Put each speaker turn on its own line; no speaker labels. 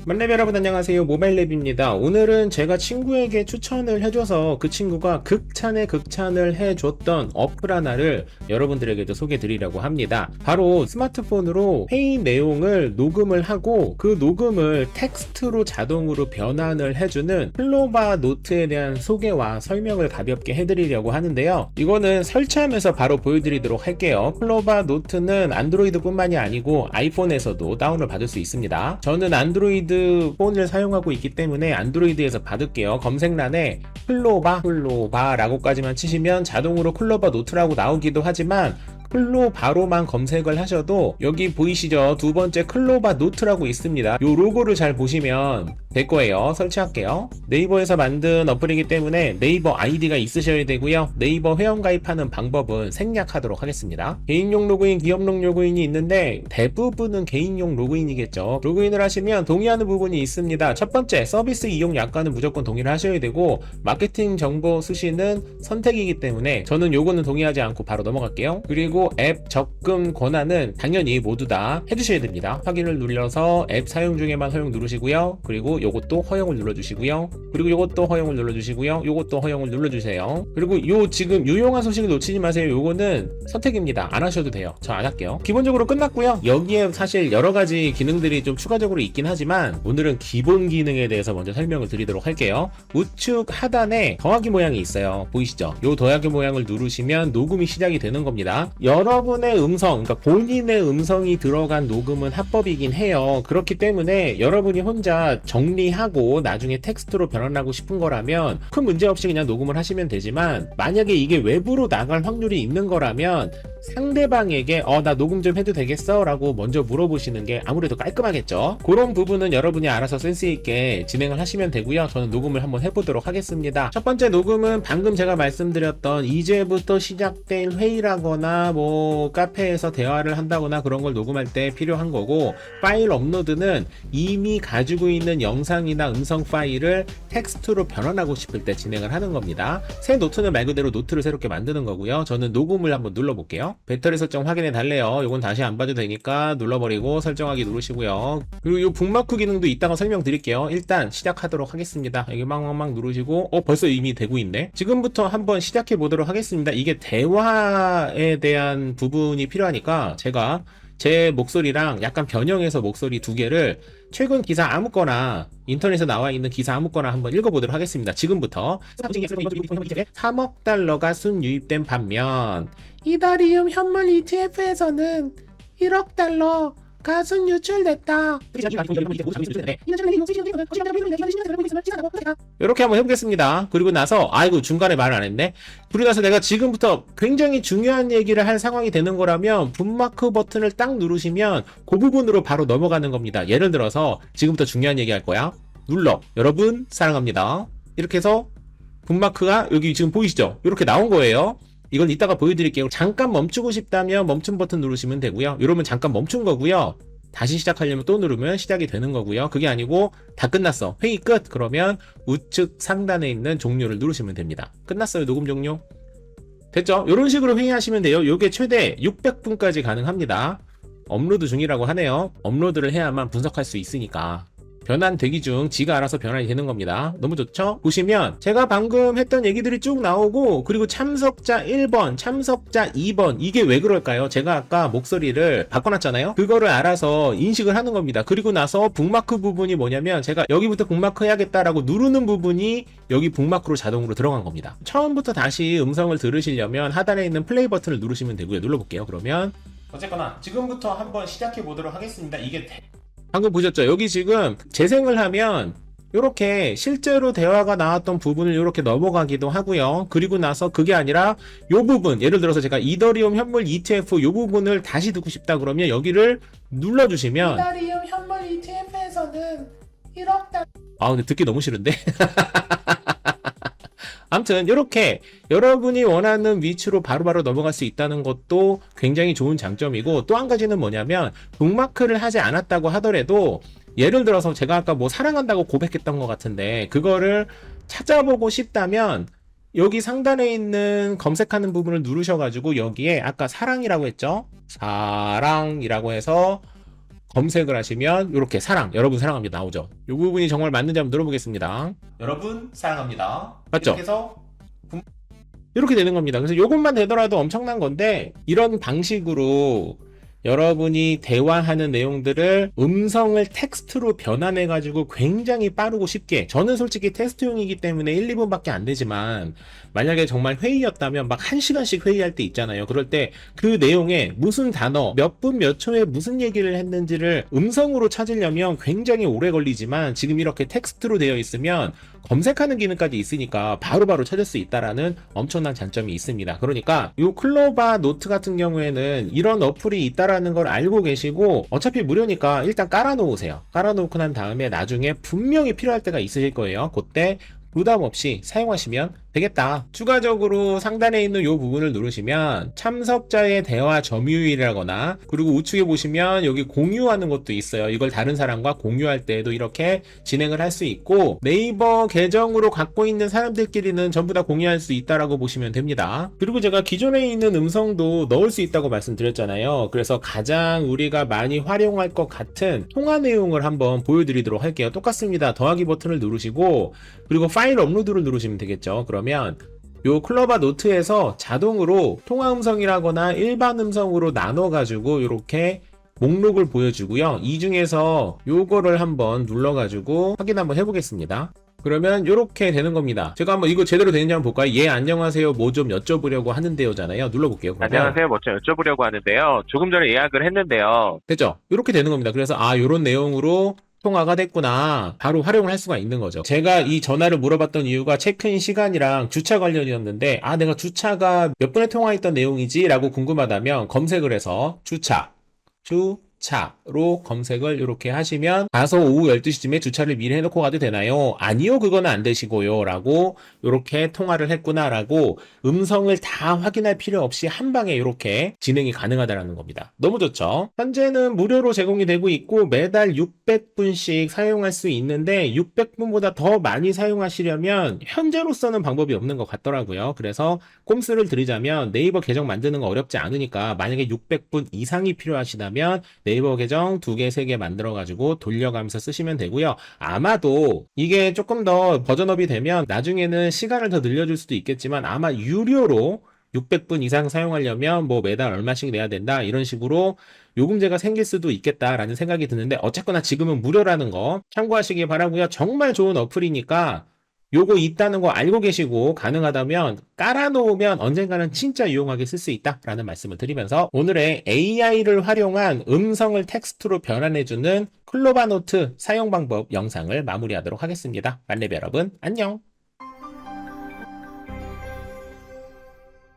만렙 여러분 안녕하세요, 모바일랩입니다. 오늘은 제가 친구에게 추천을 해줘서 그 친구가 극찬에 극찬을 해줬던 어플 하나를 여러분들에게도 소개해 드리려고 합니다. 바로 스마트폰으로 회의 내용을 녹음을 하고 그 녹음을 텍스트로 자동으로 변환을 해주는 클로바 노트에 대한 소개와 설명을 가볍게 해드리려고 하는데요. 이거는 설치하면서 바로 보여드리도록 할게요. 클로바 노트는 안드로이드 뿐만이 아니고 아이폰에서도 다운을 받을 수 있습니다. 저는 안드로이드 폰을 사용하고 있기 때문에 안드로이드에서 받을게요. 검색란에 클로바라고까지만 치시면 자동으로 클로바 노트라고 나오기도 하지만 클로바로만 검색을 하셔도 여기 보이시죠? 두 번째 클로바 노트라고 있습니다. 요 로고를 잘 보시면 될 거예요. 설치할게요. 네이버에서 만든 어플이기 때문에 네이버 아이디가 있으셔야 되고요. 네이버 회원 가입하는 방법은 생략하도록 하겠습니다. 개인용 로그인, 기업용 로그인이 있는데 대부분은 개인용 로그인이겠죠. 로그인을 하시면 동의하는 부분이 있습니다. 첫 번째, 서비스 이용 약관은 무조건 동의를 하셔야 되고 마케팅 정보 수신은 선택이기 때문에 저는 요거는 동의하지 않고 바로 넘어갈게요. 그리고 앱 접근 권한은 당연히 모두 다 해주셔야 됩니다. 확인을 눌러서 앱 사용 중에만 허용 누르시고요. 그리고 요것도 허용을 눌러주시고요. 그리고 요것도 허용을 눌러주시고요. 요것도 허용을 눌러주세요. 그리고 요 지금 유용한 소식을 놓치지 마세요. 요거는 선택입니다. 안 하셔도 돼요. 저 안 할게요. 기본적으로 끝났고요. 여기에 사실 여러가지 기능들이 좀 추가적으로 있긴 하지만 오늘은 기본 기능에 대해서 먼저 설명을 드리도록 할게요. 우측 하단에 더하기 모양이 있어요. 보이시죠? 요 더하기 모양을 누르시면 녹음이 시작이 되는 겁니다. 여러분의 음성, 그러니까 본인의 음성이 들어간 녹음은 합법이긴 해요. 그렇기 때문에 여러분이 혼자 정리하고 나중에 텍스트로 변환하고 싶은 거라면 큰 문제 없이 그냥 녹음을 하시면 되지만 만약에 이게 외부로 나갈 확률이 있는 거라면 상대방에게 나 녹음 좀 해도 되겠어? 라고 먼저 물어보시는 게 아무래도 깔끔하겠죠. 그런 부분은 여러분이 알아서 센스있게 진행을 하시면 되고요. 저는 녹음을 한번 해보도록 하겠습니다. 첫 번째 녹음은 방금 제가 말씀드렸던 이제부터 시작될 회의라거나 뭐 카페에서 대화를 한다거나 그런 걸 녹음할 때 필요한 거고, 파일 업로드는 이미 가지고 있는 영상이나 음성 파일을 텍스트로 변환하고 싶을 때 진행을 하는 겁니다. 새 노트는 말 그대로 노트를 새롭게 만드는 거고요. 저는 녹음을 한번 눌러볼게요. 배터리 설정 확인해 달래요. 이건 다시 안 봐도 되니까 눌러버리고 설정하기 누르시고요. 그리고 이 북마크 기능도 이따가 설명드릴게요. 일단 시작하도록 하겠습니다. 여기 막막막 누르시고 벌써 이미 되고 있네. 지금부터 한번 시작해 보도록 하겠습니다. 이게 대화에 대한 부분이 필요하니까 제가 제 목소리랑 약간 변형해서 목소리 두 개를 최근 기사 아무거나 인터넷에 나와 있는 기사 아무거나 한번 읽어보도록 하겠습니다. 지금부터 3억 달러가 순유입된 반면 이더리움 현물 ETF에서는 1억 달러가 순유출됐다. 이렇게 한번 해보겠습니다. 그리고 나서 아이고 중간에 말을 안 했네. 그리고 나서 내가 지금부터 굉장히 중요한 얘기를 할 상황이 되는 거라면 북마크 버튼을 딱 누르시면 그 부분으로 바로 넘어가는 겁니다. 예를 들어서 지금부터 중요한 얘기 할 거야. 눌러. 여러분 사랑합니다. 이렇게 해서 북마크가 여기 지금 보이시죠? 이렇게 나온 거예요. 이건 이따가 보여드릴게요. 잠깐 멈추고 싶다면 멈춤 버튼 누르시면 되고요. 이러면 잠깐 멈춘 거고요. 다시 시작하려면 또 누르면 시작이 되는 거고요. 그게 아니고 다 끝났어. 회의 끝. 그러면 우측 상단에 있는 종료를 누르시면 됩니다. 끝났어요. 녹음 종료. 됐죠? 이런 식으로 회의하시면 돼요. 이게 최대 600분까지 가능합니다. 업로드 중이라고 하네요. 업로드를 해야만 분석할 수 있으니까. 변환 대기 중 지가 알아서 변환이 되는 겁니다. 너무 좋죠? 보시면 제가 방금 했던 얘기들이 쭉 나오고, 그리고 참석자 1번, 참석자 2번, 이게 왜 그럴까요? 제가 아까 목소리를 바꿔놨잖아요? 그거를 알아서 인식을 하는 겁니다. 그리고 나서 북마크 부분이 뭐냐면 제가 여기부터 북마크 해야겠다라고 누르는 부분이 여기 북마크로 자동으로 들어간 겁니다. 처음부터 다시 음성을 들으시려면 하단에 있는 플레이 버튼을 누르시면 되고요. 눌러볼게요. 그러면 어쨌거나 지금부터 한번 시작해 보도록 하겠습니다. 이게 방금 보셨죠? 여기 지금 재생을 하면 이렇게 실제로 대화가 나왔던 부분을 이렇게 넘어가기도 하고요. 그리고 나서 그게 아니라 이 부분, 예를 들어서 제가 이더리움 현물 ETF 이 부분을 다시 듣고 싶다 그러면 여기를 눌러주시면 이더리움 현물 ETF에서는 1억 달러. 근데 듣기 너무 싫은데? 아무튼 이렇게 여러분이 원하는 위치로 바로바로 넘어갈 수 있다는 것도 굉장히 좋은 장점이고, 또 한 가지는 뭐냐면 북마크를 하지 않았다고 하더라도 예를 들어서 제가 아까 뭐 사랑한다고 고백했던 것 같은데 그거를 찾아보고 싶다면 여기 상단에 있는 검색하는 부분을 누르셔가지고 여기에 아까 사랑이라고 했죠? 사랑이라고 해서 검색을 하시면 이렇게 사랑, 여러분 사랑합니다 나오죠. 이 부분이 정말 맞는지 한번 들어보겠습니다. 여러분 사랑합니다. 맞죠? 이렇게 해서 이렇게 되는 겁니다. 그래서 이것만 되더라도 엄청난 건데, 이런 방식으로 여러분이 대화하는 내용들을 음성을 텍스트로 변환해 가지고 굉장히 빠르고 쉽게, 저는 솔직히 테스트용이기 때문에 1, 2분밖에 안 되지만 만약에 정말 회의였다면 막 1시간씩 회의할 때 있잖아요. 그럴 때 그 내용에 무슨 단어 몇 분 몇 초에 무슨 얘기를 했는지를 음성으로 찾으려면 굉장히 오래 걸리지만, 지금 이렇게 텍스트로 되어 있으면 검색하는 기능까지 있으니까 바로바로 찾을 수 있다라는 엄청난 장점이 있습니다. 그러니까 이 클로바 노트 같은 경우에는 이런 어플이 있다라는 걸 알고 계시고, 어차피 무료니까 일단 깔아놓으세요. 깔아놓고 난 다음에 나중에 분명히 필요할 때가 있으실 거예요. 그때 부담 없이 사용하시면 되겠다. 추가적으로 상단에 있는 이 부분을 누르시면 참석자의 대화 점유율이라거나, 그리고 우측에 보시면 여기 공유하는 것도 있어요. 이걸 다른 사람과 공유할 때에도 이렇게 진행을 할 수 있고, 네이버 계정으로 갖고 있는 사람들끼리는 전부 다 공유할 수 있다라고 보시면 됩니다. 그리고 제가 기존에 있는 음성도 넣을 수 있다고 말씀드렸잖아요. 그래서 가장 우리가 많이 활용할 것 같은 통화 내용을 한번 보여드리도록 할게요. 똑같습니다. 더하기 버튼을 누르시고, 그리고 파일 업로드를 누르시면 되겠죠. 그러면 요 클로바 노트에서 자동으로 통화 음성이라거나 일반 음성으로 나눠 가지고 이렇게 목록을 보여주고요. 이 중에서 요거를 한번 눌러 가지고 확인 한번 해보겠습니다. 그러면 이렇게 되는 겁니다. 제가 한번 이거 제대로 되는지 한번 볼까요? 예, 안녕하세요. 뭐 좀 여쭤보려고 하는데요잖아요. 눌러볼게요. 그러면.
안녕하세요. 뭐 좀 여쭤보려고 하는데요. 조금 전에 예약을 했는데요.
됐죠? 이렇게 되는 겁니다. 그래서 요런 내용으로 통화가 됐구나, 바로 활용을 할 수가 있는 거죠. 제가 이 전화를 물어봤던 이유가 체크인 시간이랑 주차 관련이었는데, 내가 주차가 몇 분에 통화했던 내용이지? 라고 궁금하다면 검색을 해서 주차로 검색을 이렇게 하시면, 가서 오후 12시쯤에 주차를 미리 해놓고 가도 되나요? 아니요, 그거는 안 되시고요 라고, 이렇게 통화를 했구나 라고 음성을 다 확인할 필요 없이 한 방에 이렇게 진행이 가능하다는 겁니다. 너무 좋죠? 현재는 무료로 제공이 되고 있고 매달 600분씩 사용할 수 있는데, 600분보다 더 많이 사용하시려면 현재로서는 방법이 없는 것 같더라고요. 그래서 꼼수를 드리자면, 네이버 계정 만드는 거 어렵지 않으니까 만약에 600분 이상이 필요하시다면 네이버 계정 2개, 3개 만들어가지고 돌려가면서 쓰시면 되고요. 아마도 이게 조금 더 버전업이 되면 나중에는 시간을 더 늘려줄 수도 있겠지만, 아마 유료로 600분 이상 사용하려면 뭐 매달 얼마씩 내야 된다, 이런 식으로 요금제가 생길 수도 있겠다라는 생각이 드는데, 어쨌거나 지금은 무료라는 거 참고하시기 바라고요. 정말 좋은 어플이니까 요거 있다는 거 알고 계시고, 가능하다면 깔아놓으면 언젠가는 진짜 유용하게 쓸 수 있다라는 말씀을 드리면서, 오늘의 AI를 활용한 음성을 텍스트로 변환해주는 클로바 노트 사용 방법 영상을 마무리하도록 하겠습니다. 만렙 여러분, 안녕!